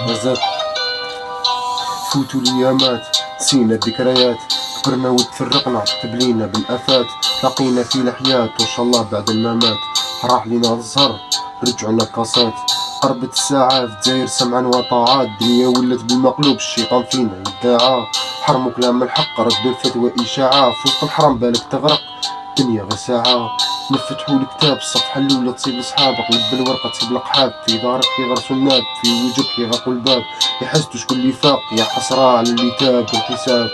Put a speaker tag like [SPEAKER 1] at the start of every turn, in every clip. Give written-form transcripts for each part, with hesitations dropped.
[SPEAKER 1] نزل فوتوا الأيامات نسينا الذكريات كبرنا وتفرقنا تبلينا بالآفات لقينا في الحياة وإن شاء الله بعد الممات راح لينا الزهر رجعنا الكاسات قربت الساعة في الجزائر سمعا وطاعات الدنيا ولات بالمقلوب الشيطان فينا يدعى حرموا كلام الحق ردوا الفتوى إشاعة في وسط الحرام بالك تغرق الدنيا غير ساعة نفتحوا الكتاب الصفحة الأولى تصيب صحابك لب الورقة تصيب القحاب في دارك يغرسوا الناب في وجهك يغرقوا الباب يحسدوا شكون اللي فاق يا حسرة على اللي تاب والحساب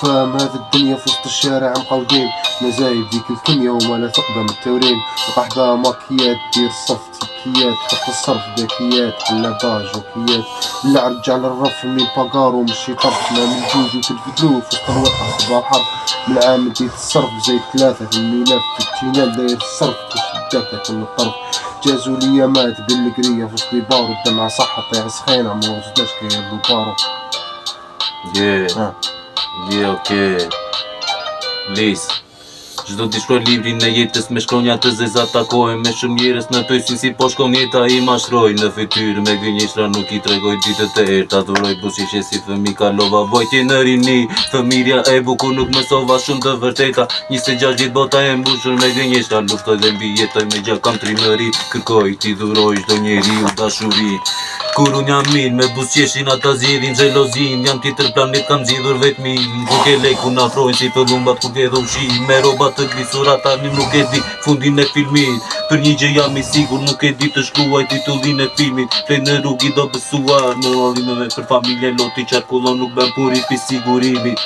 [SPEAKER 1] فاهم هذا الدنيا في وسط الشارع مقودين نزايد ديك الكيميا وما لا تقبل من التورين وقحبة ماكيات دير الصف تكيات حط الصرف ذكيات حلاباج وكيات اللي رجع للرف من باقار ومشي طرف ما من جوج وتلفتلو في وسط الوقت صباح حرب من عام ديت الصرف زي 3 في الميلاد في التينال داير الصرف كشداك كل الطرف جازوا ليا مات بالقرية في وسط البار والدمعة صح طيع سخينة موجداش كيردو بارو
[SPEAKER 2] Ok. Lis Çdo t'i shkroj librin e jetës me shkronja të zeza takojmë me shumë njerëz në pyesin si po shkon jeta i mashroj në fytyrë me gënjeshtra nuk i tregoj ditët e erta dhuroj bushishe si fëmi kalova vojtje në rini fëmirja e bukur nuk mësova shumë të vërteta 26 ditë bota e mbushur me gënjeshtra luftoj dhe mbi jetoj me gjakam trimëri kërkoj t'i dhuroj çdo njeriu dashuri kur unë jam mirë me buzëqeshin ata zjedhin xhelozin jam tjetër planet kam zgjedhur vetmi nuk e lej ku na afrojnë si pëllumbat kur vjedh ushqim me roba të glisura tani nuk e di fundin e filmit për një gjë jam i sigur nuk e di të shkruaj titullin e filmit plej në rrug i do besuar në rollimeve për familje loti qarkullon nuk bën puri pi sigurimit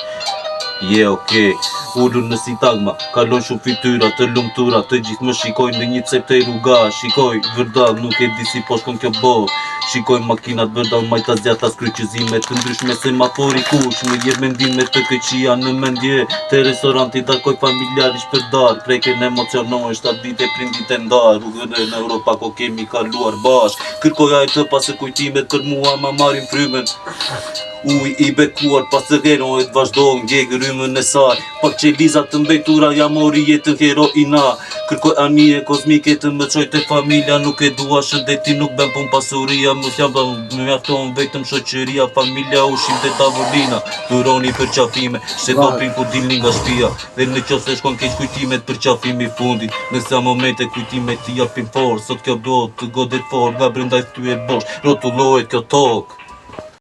[SPEAKER 2] okay. Ullur në sintagma, kalon shumë fytyra të lumtura të gjithë më shikojnë në një cep të rruga shikoj vërdall nuk e di si po shkon kjo botë shikoj makinat vërdall majta zjata skryqëzime të ndryshme semafori kuq më jep mendime të këqija në mendje te restoranti takoj familjarish për darë preken emocionoj 7 vite prindit e ndar rrugën në Europa ko kemi kaluar bashk kërkoj ajë të pasë kujtimet për mua ma marim frymen Uj i bekuar pas të heroit vazhdojnë gjegë rymën e saj Pak që lizat të mbetura ja mori jetën heroina Kërkoj anije kozmike të më qoj të familja Nuk e dua shëndeti nuk ben pun pasuria Më mjafton vetëm shoqëria Familja ushim të tavolina Duroni për qafime Shetopin ku dilni nga shpia Dhe në qo se shkon keq kujtimet për qafimi fundit Nësa momente kujtimet t'i japin for Sot kjo do të godet for Nga brenda i thtyje bosh Rotullohet kjo tok